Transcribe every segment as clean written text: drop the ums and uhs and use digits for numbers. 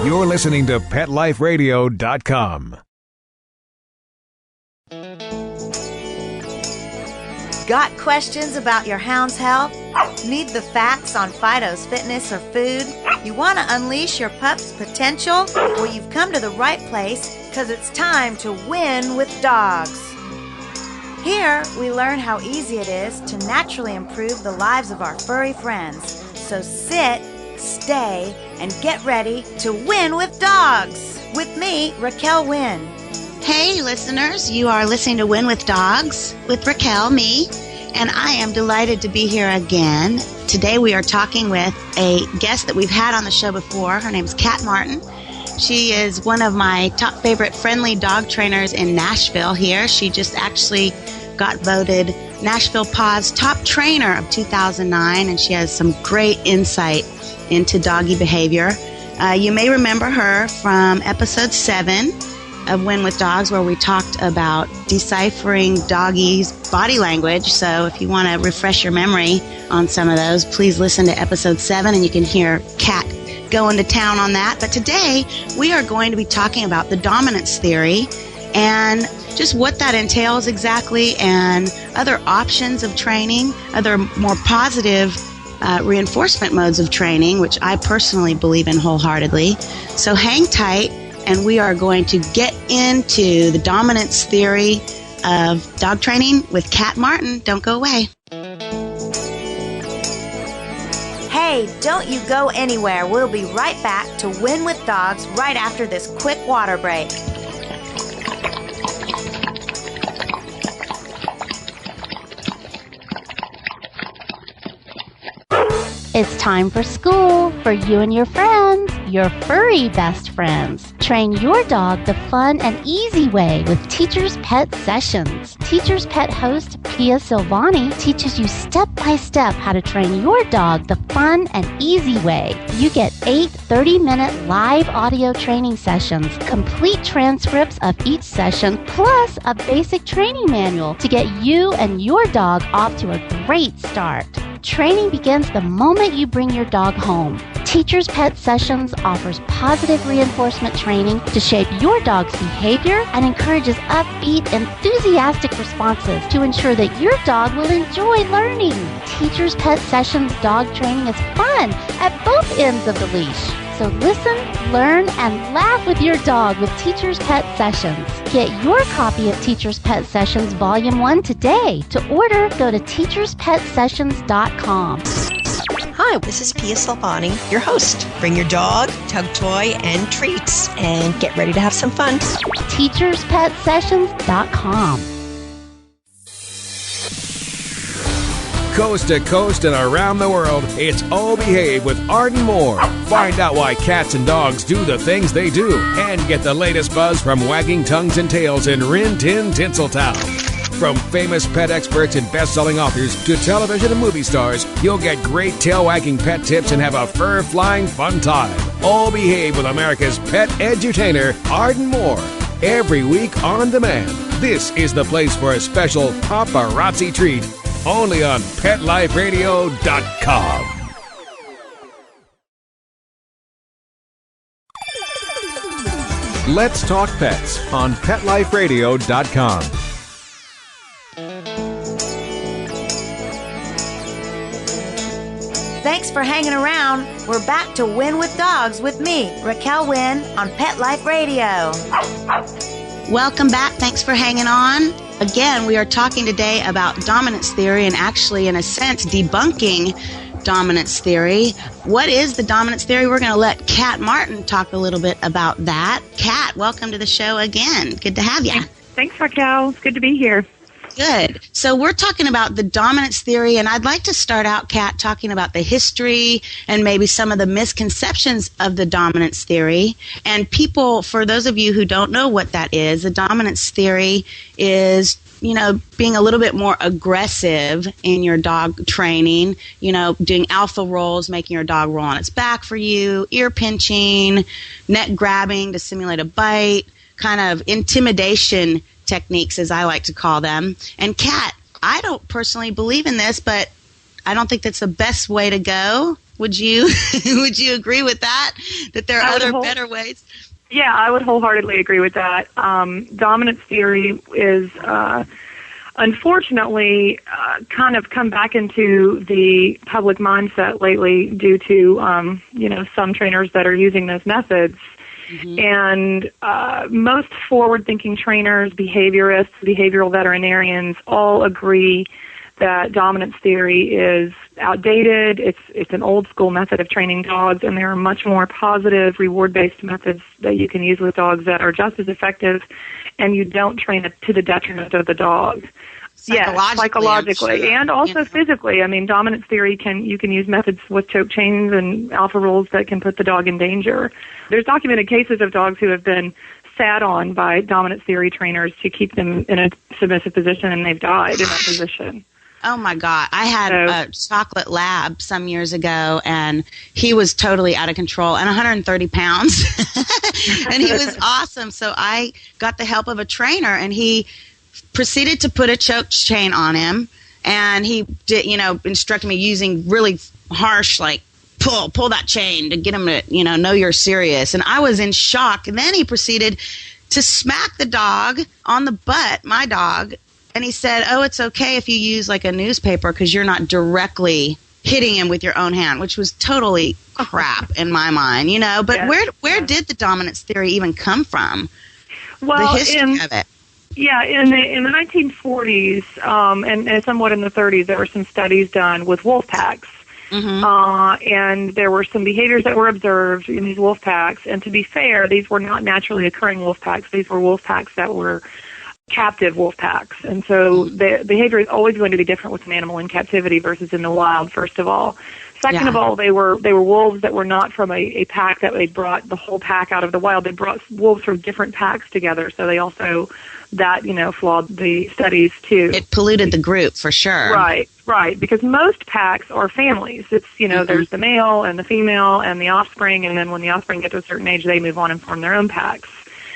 You're listening to PetLifeRadio.com. Got questions about your hound's health? Need the facts on Fido's fitness or food? You want to unleash your pup's potential? Well, you've come to the right place because it's time to win with dogs. Here, we learn how easy it is to naturally improve the lives of our furry friends. So sit, stay, and get ready to win with dogs. With me, Raquel Wynn. Hey, listeners, you are listening to Win with Dogs with Raquel, me, and I am delighted to be here again. Today we are talking with a guest that we've had on the show before. Her name is Kat Martin. She is one of my top favorite friendly dog trainers in Nashville here. She just actually got voted Nashville Paw's top trainer of 2009, and she has some great insight into doggy behavior. You may remember her from episode 7 of Win with Dogs, where we talked about deciphering doggies' body language. So if you want to refresh your memory on some of those, please listen to episode 7 and you can hear Kat going to town on that. But today we are going to be talking about the dominance theory and just what that entails exactly, and other options of training, other more positive reinforcement modes of training, which I personally believe in wholeheartedly. So hang tight, and we are going to get into the dominance theory of dog training with Kat Martin. Don't go away. Hey, don't you go anywhere. We'll be right back to Win with Dogs right after this quick water break. It's time for school for you and your friends, your furry best friends. Train your dog the fun and easy way with Teacher's Pet Sessions. Teacher's Pet host Pia Silvani teaches you step-by-step how to train your dog the fun and easy way. You get 8 30-minute live audio training sessions, complete transcripts of each session, plus a basic training manual to get you and your dog off to a great start. Training begins the moment you bring your dog home. Teacher's Pet Sessions offers positive reinforcement training to shape your dog's behavior and encourages upbeat, enthusiastic responses to ensure that your dog will enjoy learning. Teacher's Pet Sessions dog training is fun at both ends of the leash. So listen, learn, and laugh with your dog with Teacher's Pet Sessions. Get your copy of Teacher's Pet Sessions Volume 1 today. To order, go to teacherspetsessions.com. Hi, this is Pia Silvani, your host. Bring your dog, tug toy, and treats, and get ready to have some fun. teacherspetsessions.com. Coast to coast and around the world, it's Oh Behave with Arden Moore. Find out why cats and dogs do the things they do, and get the latest buzz from wagging tongues and tails in Rin Tin Tinseltown. From famous pet experts and best-selling authors to television and movie stars, you'll get great tail-wagging pet tips and have a fur-flying fun time. Oh Behave with America's pet edutainer, Arden Moore. Every week on demand. This is the place for a special paparazzi treat. Only on PetLifeRadio.com. Let's Talk Pets on PetLifeRadio.com. Thanks for hanging around. We're back to Win with Dogs with me, Raquel Wynn, on Pet Life Radio. Welcome back. Thanks for hanging on. Again, we are talking today about dominance theory and actually, in a sense, debunking dominance theory. What is the dominance theory? We're going to let Kat Martin talk a little bit about that. Kat, welcome to the show again. Good to have you. Thanks, Raquel. It's good to be here. Good. So we're talking about the dominance theory, and I'd like to start out, Kat, talking about the history and maybe some of the misconceptions of the dominance theory. And people, for those of you who don't know what that is, the dominance theory is, being a little bit more aggressive in your dog training, doing alpha rolls, making your dog roll on its back for you, ear pinching, neck grabbing to simulate a bite, kind of intimidation techniques, as I like to call them. And Kat, I don't personally believe in this, but I don't think that's the best way to go. Would you would you agree with that? That there are other better ways? Yeah, I would wholeheartedly agree with that. Dominance theory is unfortunately kind of come back into the public mindset lately due to some trainers that are using those methods. Mm-hmm. And most forward-thinking trainers, behaviorists, behavioral veterinarians all agree that dominance theory is outdated. It's an old-school method of training dogs, and there are much more positive, reward-based methods that you can use with dogs that are just as effective, and you don't train it to the detriment of the dog. Psychologically, sure. And also physically. I mean, dominance theory you can use methods with choke chains and alpha rolls that can put the dog in danger. There's documented cases of dogs who have been sat on by dominance theory trainers to keep them in a submissive position, and they've died in that position. Oh, my God. I had a chocolate lab some years ago, and he was totally out of control and 130 pounds. And he was awesome. So I got the help of a trainer, and he proceeded to put a choke chain on him. And he did, instructed me using really harsh, like, pull that chain to get him to, know you're serious. And I was in shock. And then he proceeded to smack the dog on the butt, my dog. And he said, oh, it's okay if you use like a newspaper because you're not directly hitting him with your own hand, which was totally crap in my mind, But yes. where did the dominance theory even come from? Well, the history of it. Yeah, in the 1940s and somewhat in the 30s, there were some studies done with wolf packs. Mm-hmm. And there were some behaviors that were observed in these wolf packs. And to be fair, these were not naturally occurring wolf packs. These were wolf packs that were captive wolf packs. And so the behavior is always going to be different with an animal in captivity versus in the wild, first of all. Second of all, they were wolves that were not from a pack that they brought the whole pack out of the wild. They brought wolves from different packs together. So they also, flawed the studies too. It polluted the group for sure. Right. Because most packs are families. It's, there's the male and the female and the offspring. And then when the offspring get to a certain age, they move on and form their own packs.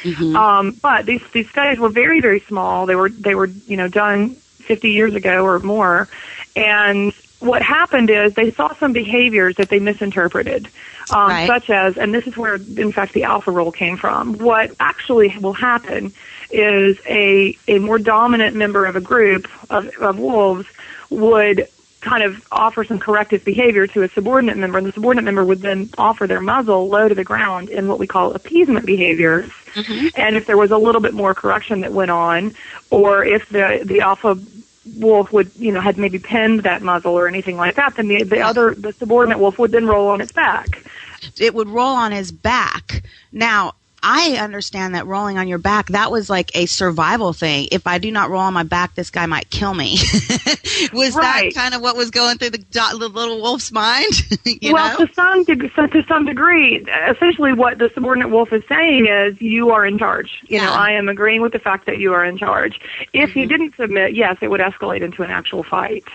Mm-hmm. But these studies were very, very small. They were done 50 years ago or more. And what happened is they saw some behaviors that they misinterpreted, such as, and this is where, in fact, the alpha roll came from. What actually will happen is a more dominant member of a group of wolves would kind of offer some corrective behavior to a subordinate member, and the subordinate member would then offer their muzzle low to the ground in what we call appeasement behaviors. Mm-hmm. And if there was a little bit more correction that went on, or if the alpha wolf would, had maybe pinned that muzzle or anything like that, then the subordinate wolf would then roll on its back. It would roll on his back. Now, I understand that rolling on your back, that was like a survival thing. If I do not roll on my back, this guy might kill me. Was that kind of what was going through the little wolf's mind? To some degree, essentially what the subordinate wolf is saying is, you are in charge. I am agreeing with the fact that you are in charge. If you didn't submit, yes, it would escalate into an actual fight.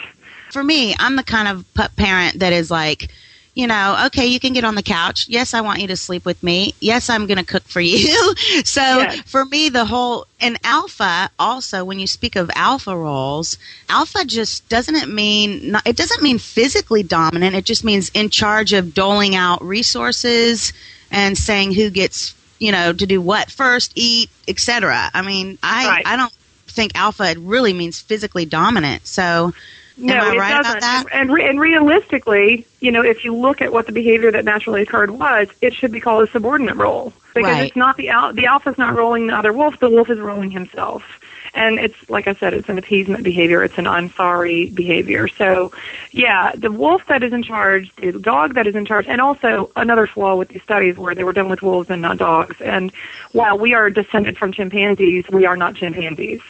For me, I'm the kind of pup parent that is like, okay, you can get on the couch. Yes, I want you to sleep with me. Yes, I'm going to cook for you. So for me, and alpha also, when you speak of alpha roles, alpha just doesn't mean physically dominant. It just means in charge of doling out resources and saying who gets, to do what first, eat, etc. I mean, I don't think alpha really means physically dominant. So no, am I it right doesn't. about that? And realistically, if you look at what the behavior that naturally occurred was, it should be called a subordinate role. Because it's not the alpha's not rolling the other wolf, the wolf is rolling himself. And it's, like I said, it's an appeasement behavior. It's an I'm sorry behavior. So, the wolf that is in charge, the dog that is in charge, and also another flaw with these studies where they were done with wolves and not dogs. And while we are descended from chimpanzees, we are not chimpanzees.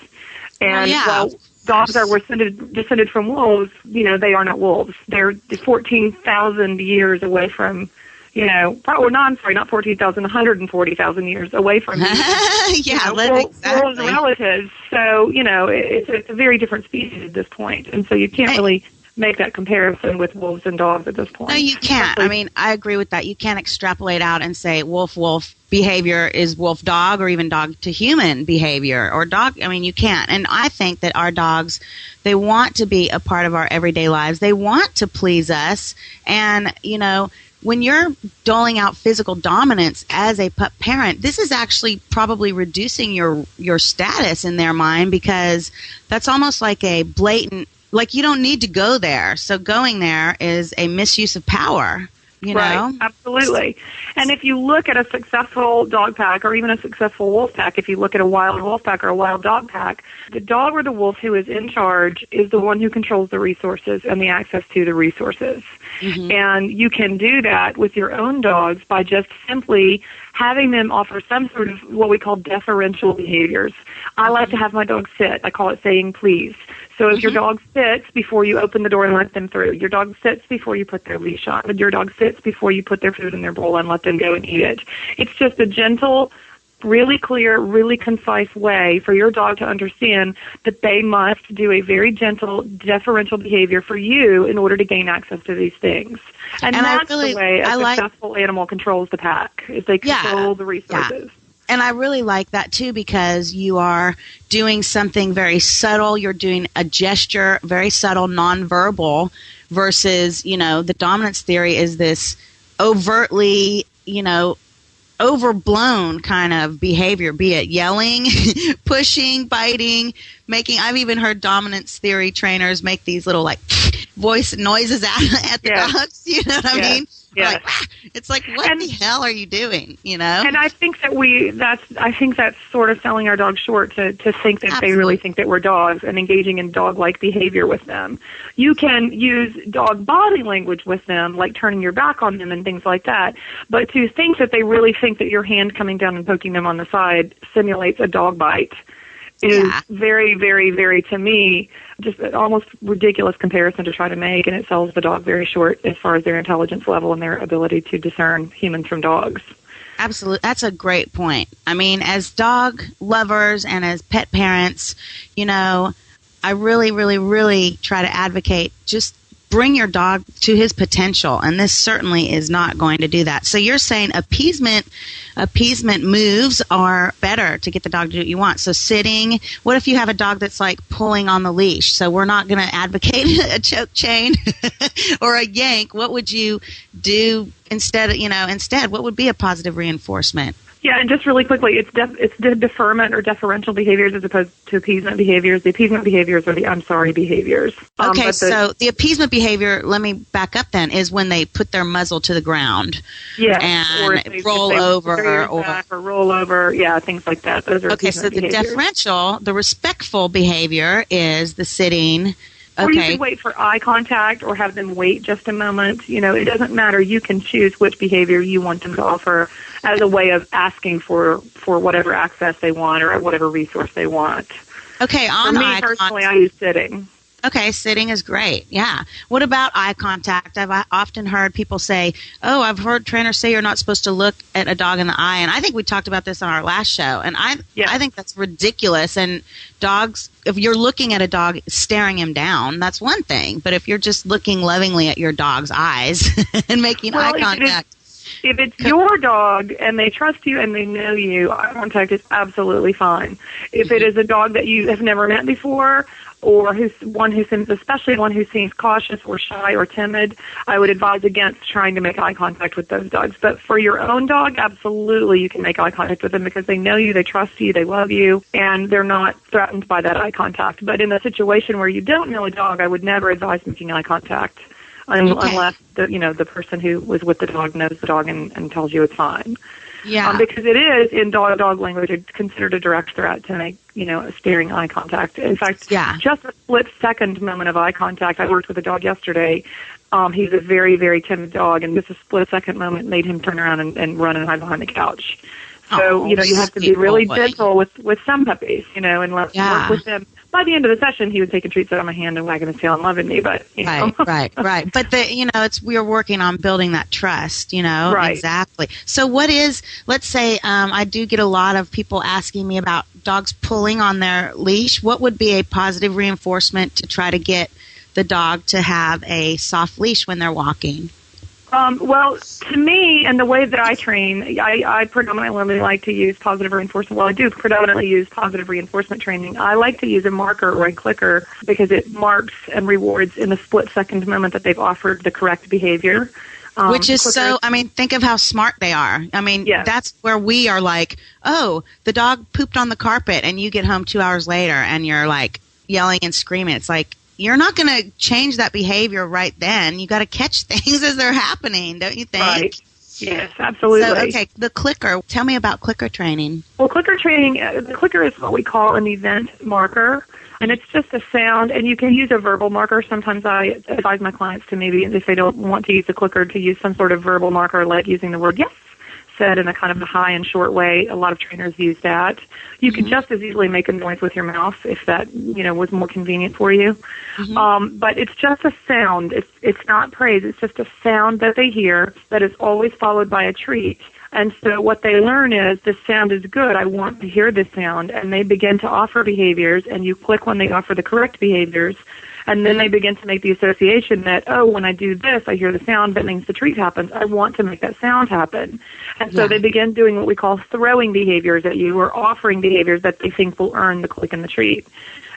And while dogs are descended from wolves, they are not wolves. They're 14,000 years away from, not 14,000, 140,000 years away from wolves' relatives. So, it's a very different species at this point. And so you can't really make that comparison with wolves and dogs at this point. No, you can't. I mean, I agree with that. You can't extrapolate out and say wolf behavior is wolf dog, or even dog to human behavior, or dog. I mean, you can't. And I think that our dogs, they want to be a part of our everyday lives. They want to please us. And, you know, when you're doling out physical dominance as a pup parent, this is actually probably reducing your status in their mind, because that's almost like a blatant, like, you don't need to go there. So going there is a misuse of power, you know? Right, absolutely. And if you look at a successful dog pack, or even a successful wolf pack, if you look at a wild wolf pack or a wild dog pack, the dog or the wolf who is in charge is the one who controls the resources and the access to the resources. Mm-hmm. And you can do that with your own dogs by just simply having them offer some sort of what we call deferential behaviors. I like to have my dog sit. I call it saying please. So if your dog sits before you open the door and let them through, your dog sits before you put their leash on, your dog sits before you put their food in their bowl and let them go and eat it. It's just a gentle, really clear, really concise way for your dog to understand that they must do a very gentle, deferential behavior for you in order to gain access to these things. And that's the way a successful animal controls the pack, is they control the resources. Yeah. And I really like that, too, because you are doing something very subtle. You're doing a gesture, very subtle, nonverbal, versus, you know, the dominance theory is this overtly, you know, overblown kind of behavior, be it yelling, pushing, biting, making. I've even heard dominance theory trainers make these little, like, voice noises at the dogs. You know what I mean? Yes. Like, it's like, what the hell are you doing? You know? And I think that that's sort of selling our dogs short to think that they really think that we're dogs and engaging in dog-like behavior with them. You can use dog body language with them, like turning your back on them and things like that. But to think that they really think that your hand coming down and poking them on the side simulates a dog bite is very, very, very, to me, just an almost ridiculous comparison to try to make, and it sells the dog very short as far as their intelligence level and their ability to discern humans from dogs. Absolutely. That's a great point. I mean, as dog lovers and as pet parents, you know, I really, really, really try to advocate just bring your dog to his potential, and this certainly is not going to do that. So you're saying appeasement moves are better to get the dog to do what you want. So sitting, what if you have a dog that's like pulling on the leash? So we're not going to advocate a choke chain or a yank. What would you do instead, what would be a positive reinforcement? Yeah, and just really quickly, it's the deferment or deferential behaviors as opposed to appeasement behaviors. The appeasement behaviors are the I'm sorry behaviors. Okay, so the appeasement behavior, let me back up then, is when they put their muzzle to the ground and roll over. Or roll over, things like that. Those are okay, so the deferential, the respectful behavior is the sitting. Or you can wait for eye contact or have them wait just a moment. You know, it doesn't matter. You can choose which behavior you want them to offer as a way of asking for whatever access they want or whatever resource they want. Okay, for me personally, I use sitting. Okay, sitting is great. Yeah. What about eye contact? I've often heard people say, "Oh, I've heard trainers say you're not supposed to look at a dog in the eye." And I think we talked about this on our last show. And I think that's ridiculous. And dogs, if you're looking at a dog staring him down, that's one thing. But if you're just looking lovingly at your dog's eyes and making eye contact. If it's your dog and they trust you and they know you, eye contact is absolutely fine. If it is a dog that you have never met before, or especially one who seems cautious or shy or timid, I would advise against trying to make eye contact with those dogs. But for your own dog, absolutely you can make eye contact with them because they know you, they trust you, they love you, and they're not threatened by that eye contact. But in a situation where you don't know a dog, I would never advise making eye contact unless the person who was with the dog knows the dog and tells you it's fine. Yeah. Because it is, in dog language, it's considered a direct threat to make, a staring eye contact. In fact, just a split-second moment of eye contact. I worked with a dog yesterday. He's a very, very timid dog, and just a split-second moment made him turn around and run and hide behind the couch. So, you have to be really gentle with some puppies, and work with them. By the end of the session, he was taking treats out of my hand and wagging his tail and loving me. But right. But we're working on building that trust. Right. Exactly. So what is? Let's say I do get a lot of people asking me about dogs pulling on their leash. What would be a positive reinforcement to try to get the dog to have a soft leash when they're walking? Well, to me, and the way that I train, I predominantly like to use positive reinforcement. Well, I do predominantly use positive reinforcement training. I like to use a marker or a clicker because it marks and rewards in the split-second moment that they've offered the correct behavior. Which is so, I mean, think of how smart they are. I mean, yes. That's where we are like, oh, the dog pooped on the carpet, and you get home 2 hours later, and you're like yelling and screaming. It's like, you're not going to change that behavior right then. You got to catch things as they're happening, don't you think? Right. Yes, absolutely. So, okay, the clicker. Tell me about clicker training. Well, clicker training, the clicker is what we call an event marker, and it's just a sound, and you can use a verbal marker. Sometimes I advise my clients to maybe, if they don't want to use the clicker, to use some sort of verbal marker, like using the word yes, said in a kind of a high and short way. A lot of trainers use that. You could just as easily make a noise with your mouth if that, was more convenient for you. But it's just a sound. It's not praise. It's just a sound that they hear that is always followed by a treat. And so what they learn is, this sound is good. I want to hear this sound. And they begin to offer behaviors, and you click when they offer the correct behaviors. And then they begin to make the association that, oh, when I do this, I hear the sound, that means the treat happens. I want to make that sound happen. And so they begin doing what we call throwing behaviors at you, or offering behaviors that they think will earn the click and the treat.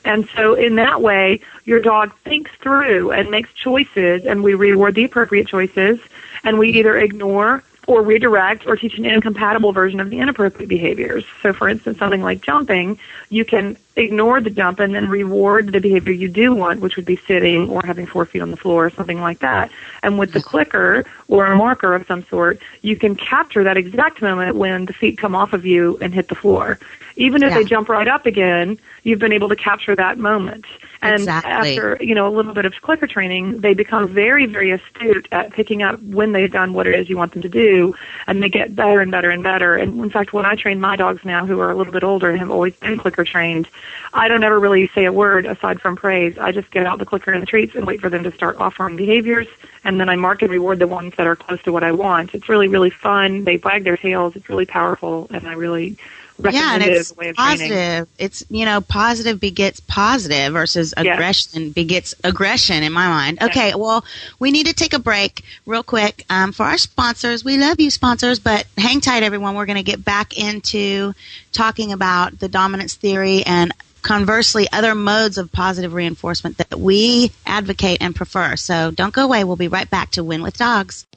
And so in that way, your dog thinks through and makes choices, and we reward the appropriate choices, and we either ignore or redirect or teach an incompatible version of the inappropriate behaviors. So, for instance, something like jumping, you can ignore the jump and then reward the behavior you do want, which would be sitting or having 4 feet on the floor or something like that. And with the clicker or a marker of some sort, you can capture that exact moment when the feet come off of you and hit the floor. Even if they jump right up again, you've been able to capture that moment. And after, a little bit of clicker training, they become very, very astute at picking up when they've done what it is you want them to do, and they get better and better and better. And in fact, when I train my dogs now, who are a little bit older and have always been clicker trained, I don't ever really say a word aside from praise. I just get out the clicker and the treats and wait for them to start offering behaviors, and then I mark and reward the ones that are close to what I want. It's really, really fun. They wag their tails. It's really powerful, and I really recommend it as a way of positive. Training. It's, positive begets positive versus aggression begets aggression in my mind. Okay, well, we need to take a break real quick for our sponsors. We love you, sponsors, but hang tight, everyone. We're going to get back into talking about the dominance theory and, conversely, other modes of positive reinforcement that we advocate and prefer. So don't go away. We'll be right back to Win with Dogs.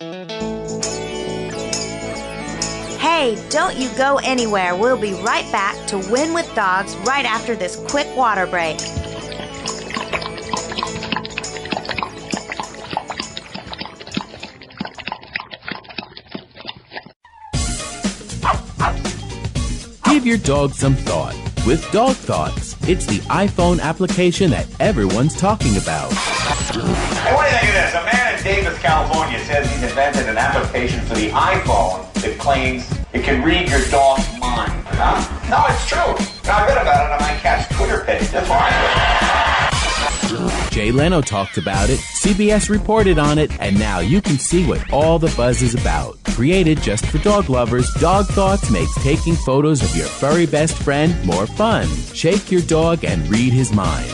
Hey, don't you go anywhere. We'll be right back to Win with Dogs right after this quick water break. Give your dog some thought with Dog Thoughts. It's the iPhone application that everyone's talking about. Hey, what do you think of this? A man in Davis, California says he's invented an application for the iPhone that claims it can read your dog's mind. Huh? No, it's true. Now, I read about it on my cat's Twitter page. That's why Jay Leno talked about it, CBS reported on it, and now you can see what all the buzz is about. Created just for dog lovers, Dog Thoughts makes taking photos of your furry best friend more fun. Shake your dog and read his mind.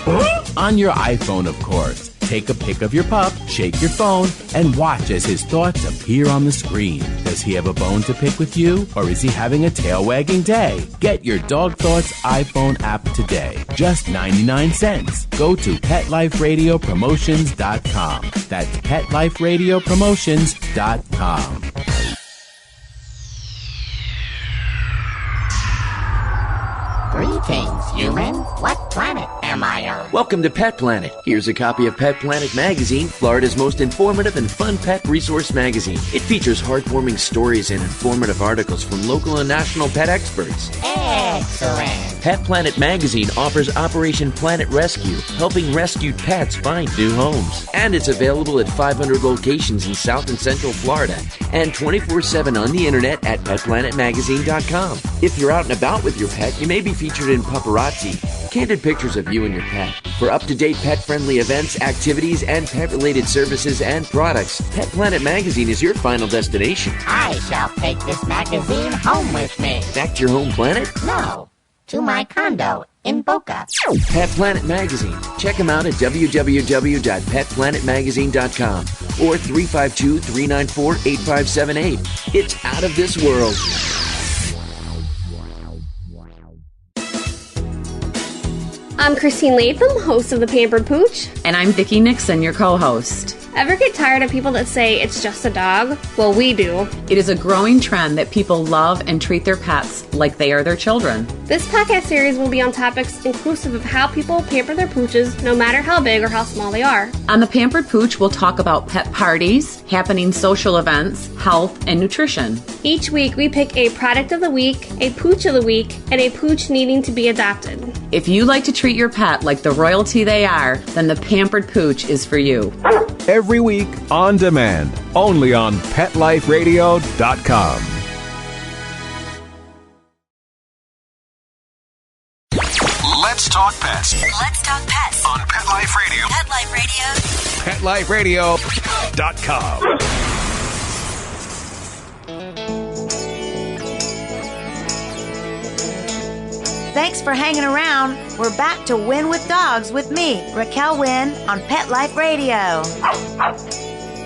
On your iPhone, of course. Take a pic of your pup, shake your phone, and watch as his thoughts appear on the screen. Does he have a bone to pick with you, or is he having a tail-wagging day? Get your Dog Thoughts iPhone app today. Just 99 cents. Go to PetLifeRadioPromotions.com. That's PetLifeRadioPromotions.com. Greetings, humans. What planet am I on? Welcome to Pet Planet. Here's a copy of Pet Planet Magazine, Florida's most informative and fun pet resource magazine. It features heartwarming stories and informative articles from local and national pet experts. Excellent. Pet Planet Magazine offers Operation Planet Rescue, helping rescued pets find new homes. And it's available at 500 locations in South and Central Florida and 24/7 on the internet at PetPlanetMagazine.com. If you're out and about with your pet, you may be featured in Paparazzi, candid pictures of you and your pet. For up-to-date pet-friendly events, activities, and pet-related services and products, Pet Planet Magazine is your final destination. I shall take this magazine home with me. Back to your home planet? No, to my condo in Boca. Pet Planet Magazine. Check them out at www.petplanetmagazine.com or 352-394-8578. It's out of this world. I'm Christine Latham, host of The Pampered Pooch. And I'm Vicki Nixon, your co-host. Ever get tired of people that say it's just a dog? Well, we do. It is a growing trend that people love and treat their pets like they are their children. This podcast series will be on topics inclusive of how people pamper their pooches, no matter how big or how small they are. On The Pampered Pooch, we'll talk about pet parties, happening social events, health, and nutrition. Each week, we pick a product of the week, a pooch of the week, and a pooch needing to be adopted. If you like to treat your pet like the royalty they are, then The Pampered Pooch is for you. Every week on demand, only on PetLifeRadio.com. Let's talk pets. Let's talk pets On Pet Life Radio. Pet Life Radio. PetLifeRadio.com. Thanks for hanging around. We're back to Win with Dogs with me, Raquel Wynn, on Pet Life Radio.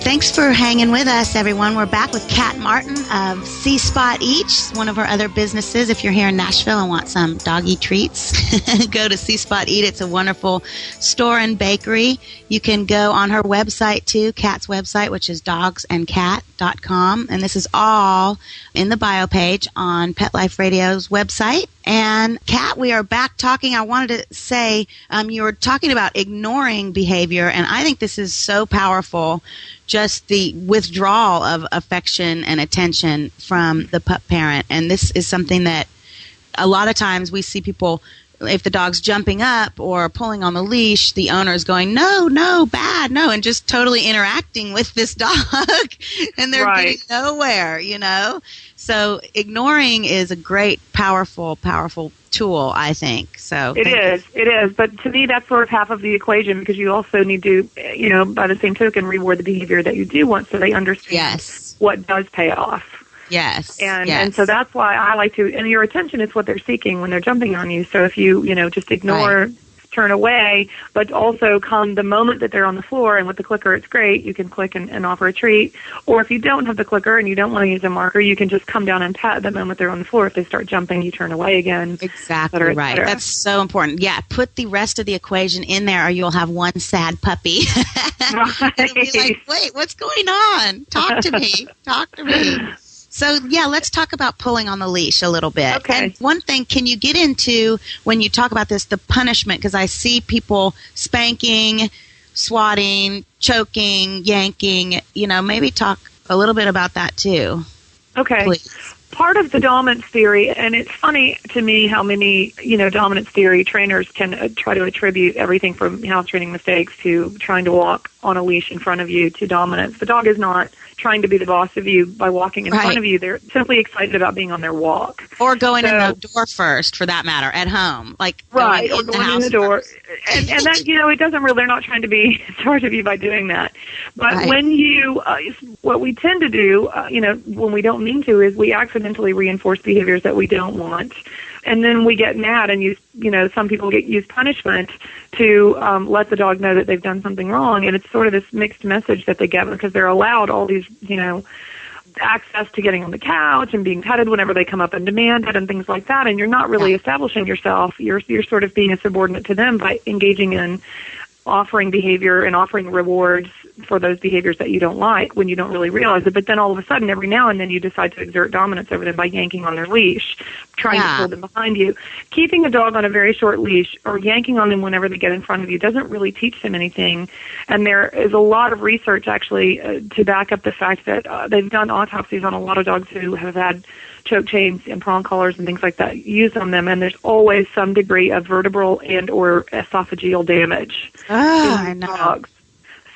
Thanks for hanging with us, everyone. We're back with Kat Martin of C Spot Eats, one of our other businesses. If you're here in Nashville and want some doggy treats, go to C Spot Eat. It's a wonderful store and bakery. You can go on her website, too, Kat's website, which is dogsandcat.com. And this is all in the bio page on Pet Life Radio's website. And Kat, we are back talking. I wanted to say you were talking about ignoring behavior, and I think this is so powerful, just the withdrawal of affection and attention from the pup parent. And this is something that a lot of times we see people, if the dog's jumping up or pulling on the leash, the owner is going, no, bad, no, and just totally interacting with this dog, and they're getting nowhere, you know? So ignoring is a great, powerful tool, I think. So it is. But to me, that's sort of half of the equation, because you also need to, by the same token, reward the behavior that you do want, so they understand what does pay off. Yes. And so that's why I like to, and your attention is what they're seeking when they're jumping on you. So if you, just ignore, turn away, but also come the moment that they're on the floor, and with the clicker it's great, you can click and offer a treat. Or if you don't have the clicker and you don't want to use a marker, you can just come down and pat the moment they're on the floor. If they start jumping, you turn away again. Exactly right. That's so important. Yeah, put the rest of the equation in there, or you'll have one sad puppy. It'll be like, wait, what's going on? Talk to me. So, let's talk about pulling on the leash a little bit. Okay. And one thing, can you get into, when you talk about this, the punishment? Because I see people spanking, swatting, choking, yanking. Maybe talk a little bit about that, too. Okay. Please. Part of the dominance theory, and it's funny to me how many, dominance theory trainers can try to attribute everything from house training mistakes to trying to walk on a leash in front of you to dominance. The dog is not trying to be the boss of you by walking in front of you. They're simply excited about being on their walk. Or going in the door first, for that matter, at home. Or going in the door. And that, it doesn't really, they're not trying to be in charge of you by doing that. But when you, what we tend to do, when we don't mean to, is we accidentally reinforce behaviors that we don't want. And then we get mad and use, some people use punishment to let the dog know that they've done something wrong. And it's sort of this mixed message that they get, because they're allowed all these, access to getting on the couch and being petted whenever they come up and demand it and things like that. And you're not really establishing yourself. You're sort of being a subordinate to them by engaging in offering behavior and offering rewards for those behaviors that you don't like when you don't really realize it. But then all of a sudden, every now and then, you decide to exert dominance over them by yanking on their leash, trying to pull them behind you. Keeping a dog on a very short leash or yanking on them whenever they get in front of you doesn't really teach them anything. And there is a lot of research, actually, to back up the fact that they've done autopsies on a lot of dogs who have had choke chains and prong collars and things like that used on them, and there's always some degree of vertebral and or esophageal damage I know. dogs.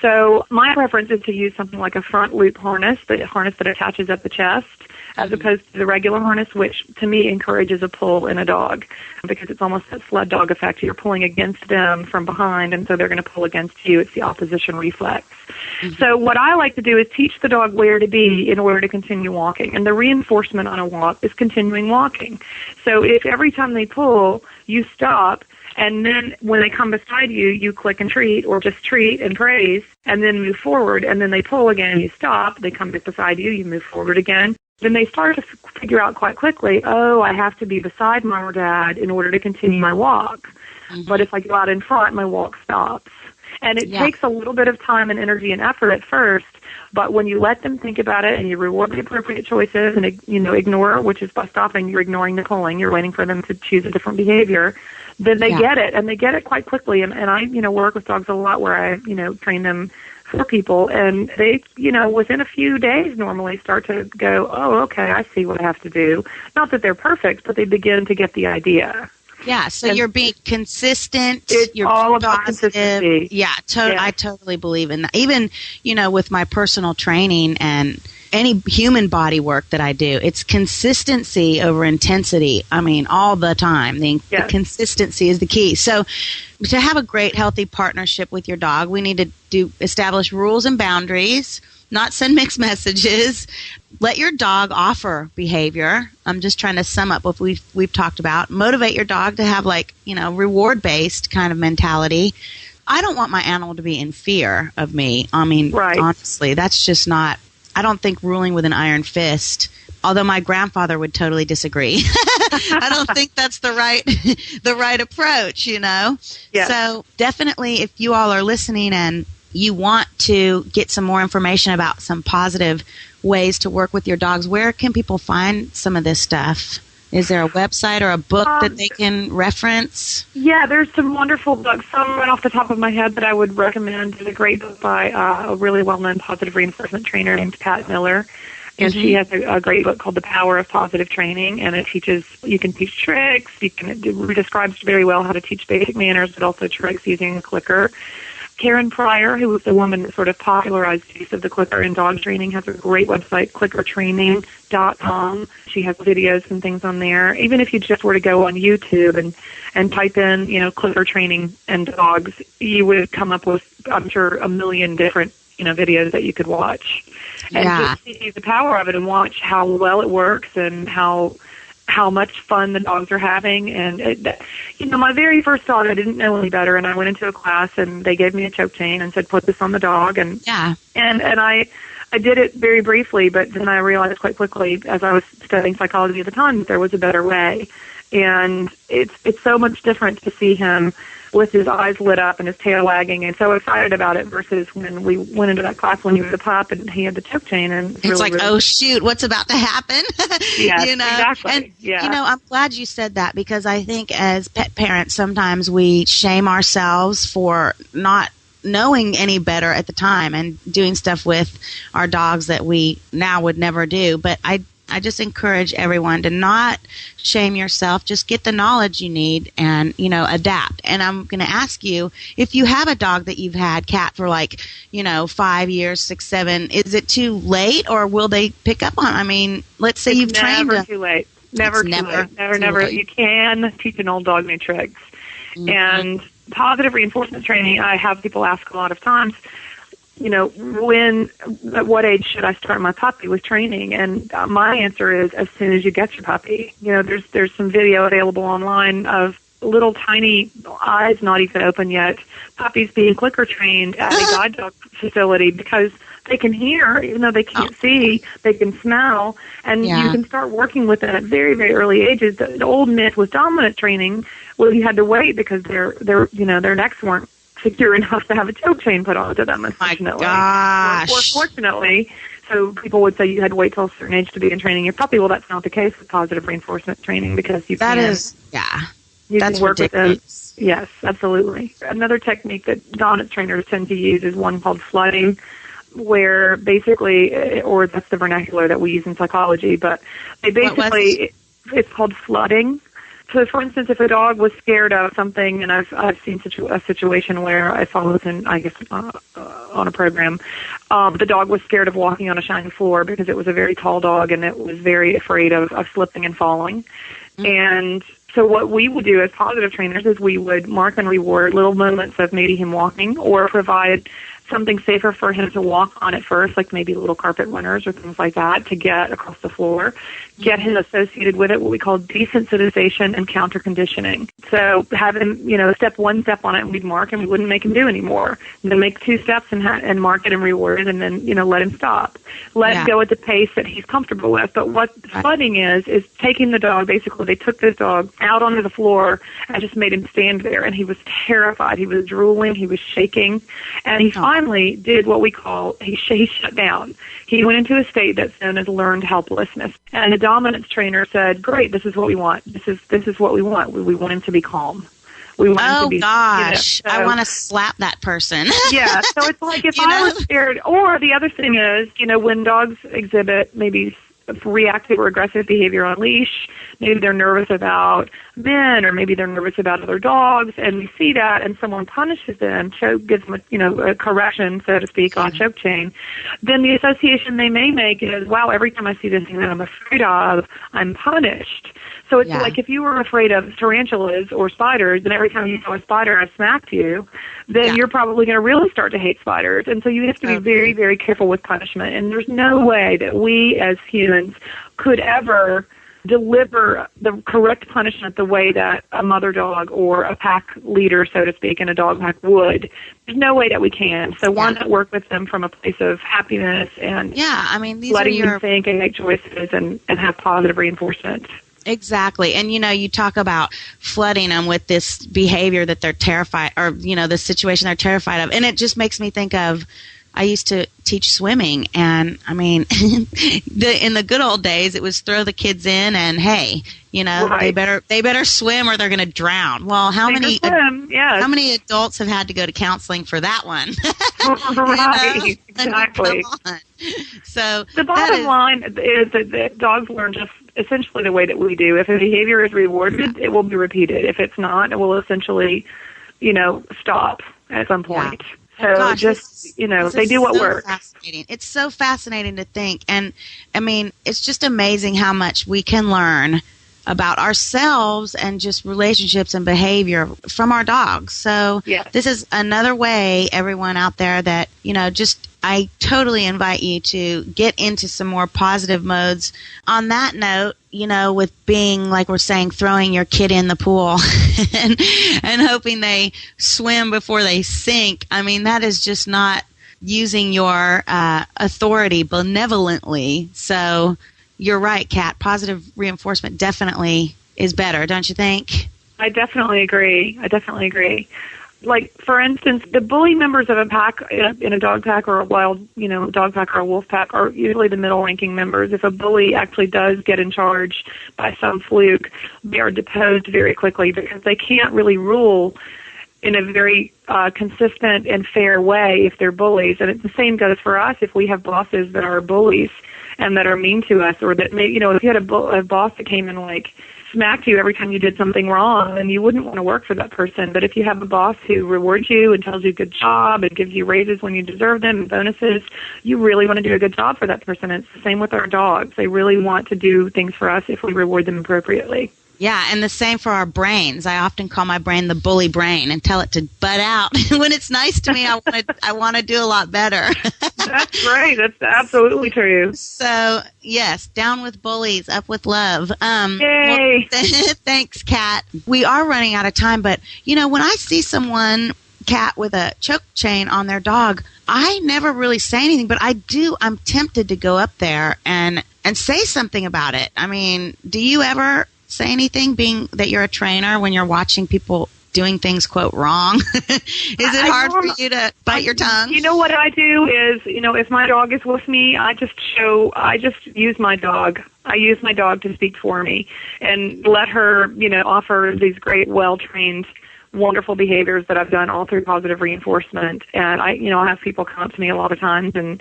So my preference is to use something like a front loop harness, the harness that attaches at the chest, as opposed to the regular harness, which to me encourages a pull in a dog, because it's almost that sled dog effect. You're pulling against them from behind, and so they're going to pull against you. It's the opposition reflex. So what I like to do is teach the dog where to be in order to continue walking. And the reinforcement on a walk is continuing walking. So if every time they pull, you stop, and then when they come beside you, you click and treat, or just treat and praise, and then move forward, and then they pull again, you stop, they come beside you, you move forward again. Then they start to figure out quite quickly, oh, I have to be beside mom or dad in order to continue my walk. But if I go out in front, my walk stops. And it takes a little bit of time and energy and effort at first, but when you let them think about it and you reward the appropriate choices and, ignore, which is by stopping, you're ignoring the pulling, you're waiting for them to choose a different behavior, then they get it, and they get it quite quickly. And I, work with dogs a lot where I, train them for people, and they, within a few days normally start to go, oh, okay, I see what I have to do. Not that they're perfect, but they begin to get the idea. Yeah, so you're being consistent. You're all about consistency. Yeah, I totally believe in that. Even, with my personal training and any human body work that I do, it's consistency over intensity. I mean, all the time. The consistency is the key. So to have a great, healthy partnership with your dog, we need to establish rules and boundaries, not send mixed messages. Let your dog offer behavior. I'm just trying to sum up what we've talked about. Motivate your dog to have reward-based kind of mentality. I don't want my animal to be in fear of me. I mean, honestly, that's just not, I don't think ruling with an iron fist, although my grandfather would totally disagree. I don't think that's the right approach, Yeah. So definitely, if you all are listening and you want to get some more information about some positive ways to work with your dogs, where can people find some of this stuff? Is there a website or a book that they can reference? Yeah, there's some wonderful books. Some right off the top of my head that I would recommend. There's a great book by a really well-known positive reinforcement trainer named Pat Miller. And she has a great book called The Power of Positive Training, and it teaches, you can teach tricks, it describes very well how to teach basic manners, but also tricks using a clicker. Karen Pryor, who was the woman that sort of popularized use of the clicker in dog training, has a great website, clickertraining.com. She has videos and things on there. Even if you just were to go on YouTube and type in, clicker training and dogs, you would come up with, I'm sure, a million different, videos that you could watch. And just see the power of it and watch how well it works and how much fun the dogs are having. And, my very first dog, I didn't know any better, and I went into a class, and they gave me a choke chain and said, put this on the dog. And I did it very briefly, but then I realized quite quickly, as I was studying psychology at the time, that there was a better way. And it's so much different to see him with his eyes lit up and his tail wagging and so excited about it versus when we went into that class when he was a pup and he had the choke chain. And it's really, oh, shoot, what's about to happen? Yes, exactly. And, I'm glad you said that, because I think as pet parents, sometimes we shame ourselves for not knowing any better at the time and doing stuff with our dogs that we now would never do. But I just encourage everyone to not shame yourself. Just get the knowledge you need and, adapt. And I'm going to ask you, if you have a dog that you've had, cat, for 5 years, 6, 7, is it too late, or will they pick up on? I mean, let's say you've trained them. Never too late. Never too late. Never. You can teach an old dog new tricks. Mm-hmm. And positive reinforcement training, I have people ask a lot of times, at what age should I start my puppy with training? And my answer is as soon as you get your puppy. There's some video available online of little tiny eyes not even open yet, puppies being clicker trained at a guide dog facility, because they can hear, even though they can't see, they can smell, and you can start working with them at very, very early ages. The old myth with dominant training was you had to wait because their necks weren't secure enough to have a choke chain put onto them, unfortunately. My gosh. Or fortunately, so people would say you had to wait till a certain age to begin training your puppy. Well, that's not the case with positive reinforcement training, because you can work with them. Yes, absolutely. Another technique that dominant trainers tend to use is one called flooding, where basically, or that's the vernacular that we use in psychology, but they basically, it's called flooding. So, for instance, if a dog was scared of something, and I've seen a situation where I saw this in, I guess, on a program, the dog was scared of walking on a shiny floor because it was a very tall dog and it was very afraid of slipping and falling. Mm-hmm. And so what we would do as positive trainers is we would mark and reward little moments of maybe him walking, or provide something safer for him to walk on at first, like maybe little carpet runners or things like that, to get across the floor, get him associated with it, what we call desensitization and counter conditioning. So have him, step one step on it, and we'd mark, and we wouldn't make him do anymore. And then make 2 steps and mark it and reward it, and then, let him stop. Let him go at the pace that he's comfortable with. But what flooding is taking the dog, basically they took this dog out onto the floor and just made him stand there, and he was terrified. He was drooling, he was shaking, and he finally did what we call, he shut down. He went into a state that's known as learned helplessness. And the dominance trainer said, great, this is what we want. This is what we want. We want him to be calm. We want him to be, gosh, so, I want to slap that person. Yeah, so it's like if I was scared, or the other thing is, when dogs exhibit maybe reactive or aggressive behavior on leash, maybe they're nervous about men, or maybe they're nervous about other dogs, and we see that, and someone punishes them, gives them a correction, so to speak, on choke chain, then the association they may make is, wow, every time I see this thing that I'm afraid of, I'm punished. So it's like if you were afraid of tarantulas or spiders, and every time you saw a spider I smacked you, then you're probably going to really start to hate spiders. And so you have to be very, very careful with punishment. And there's no way that we as humans could ever deliver the correct punishment the way that a mother dog or a pack leader, so to speak, in a dog pack would. There's no way that we can. So why not work with them from a place of happiness and letting them think and make choices and have positive reinforcement. Exactly. And, you talk about flooding them with this behavior that they're terrified, or, the situation they're terrified of. And it just makes me think of, I used to teach swimming, and, in the good old days, it was throw the kids in and, hey, they better swim or they're going to drown. Well, how many adults have had to go to counseling for that one? Right, exactly. So the bottom line is that dogs learn just essentially the way that we do. If a behavior is rewarded, it will be repeated. If it's not, it will essentially, stop at some point. So they do what works. Fascinating. It's so fascinating to think. And, it's just amazing how much we can learn about ourselves and just relationships and behavior from our dogs. So this is another way, everyone out there, that, I totally invite you to get into some more positive modes. On that note, with being, like we're saying, throwing your kid in the pool and hoping they swim before they sink, that is just not using your authority benevolently. So you're right, Kat. Positive reinforcement definitely is better, don't you think? I definitely agree. Like, for instance, the bully members of a pack in a dog pack or a wild, dog pack or a wolf pack are usually the middle-ranking members. If a bully actually does get in charge by some fluke, they are deposed very quickly because they can't really rule in a very consistent and fair way if they're bullies. And the same goes for us if we have bosses that are bullies and that are mean to us, or that if you had a boss that came and smacked you every time you did something wrong, then you wouldn't want to work for that person. But if you have a boss who rewards you and tells you good job and gives you raises when you deserve them and bonuses, you really want to do a good job for that person. And it's the same with our dogs. They really want to do things for us if we reward them appropriately. Yeah, and the same for our brains. I often call my brain the bully brain and tell it to butt out. When it's nice to me, I want to do a lot better. That's right. That's absolutely true. So, yes, down with bullies, up with love. Yay! Thanks, Kat. We are running out of time, but, when I see someone, Kat, with a choke chain on their dog, I never really say anything, but I'm tempted to go up there and say something about it. Do you ever say anything, being that you're a trainer, when you're watching people doing things, quote, wrong? Is it hard for you to bite your tongue? You know what I do is, if my dog is with me, I just use my dog. I use my dog to speak for me and let her, offer these great, well-trained wonderful behaviors that I've done all through positive reinforcement. And I have people come up to me a lot of times and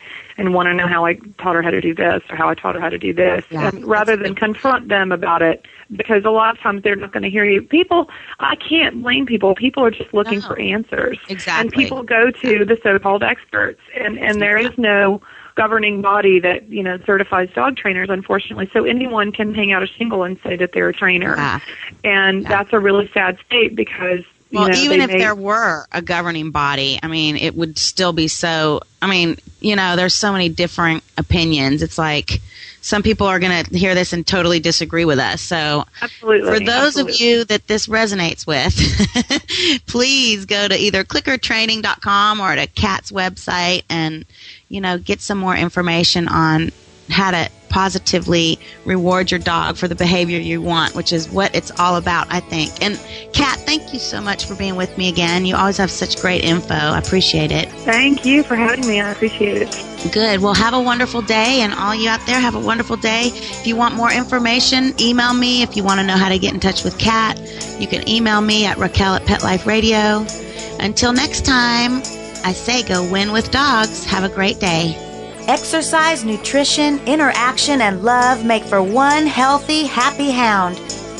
want to know how I taught her how to do this or how I taught her how to do this. Yeah, and rather than confront them about it, because a lot of times they're not going to hear you. I can't blame people. People are just looking for answers. Exactly. And people go to the so-called experts, and there is no governing body that, certifies dog trainers, unfortunately. So anyone can hang out a shingle and say that they're a trainer. Yeah. And that's a really sad state because, even if there were a governing body, I mean, it would still be so, there's so many different opinions. It's like some people are going to hear this and totally disagree with us. So absolutely, for those of you that this resonates with, please go to either clickertraining.com or to Kat's website and, get some more information on how to positively reward your dog for the behavior you want, which is what it's all about, I think. And Kat, thank you so much for being with me again. You always have such great info. I appreciate it. Thank you for having me. I appreciate it. Good. Well, have a wonderful day, and all you out there, have a wonderful day. If you want more information, email me. If you want to know how to get in touch with Kat, you can email me at Raquel at Pet Life Radio. Until next time, I say go win with dogs. Have a great day. Exercise, nutrition, interaction, and love make for one healthy, happy hound.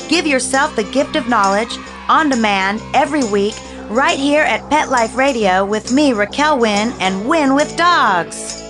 Give yourself the gift of knowledge on demand every week right here at Pet Life Radio with me, Raquel Wynn, and Win with Dogs.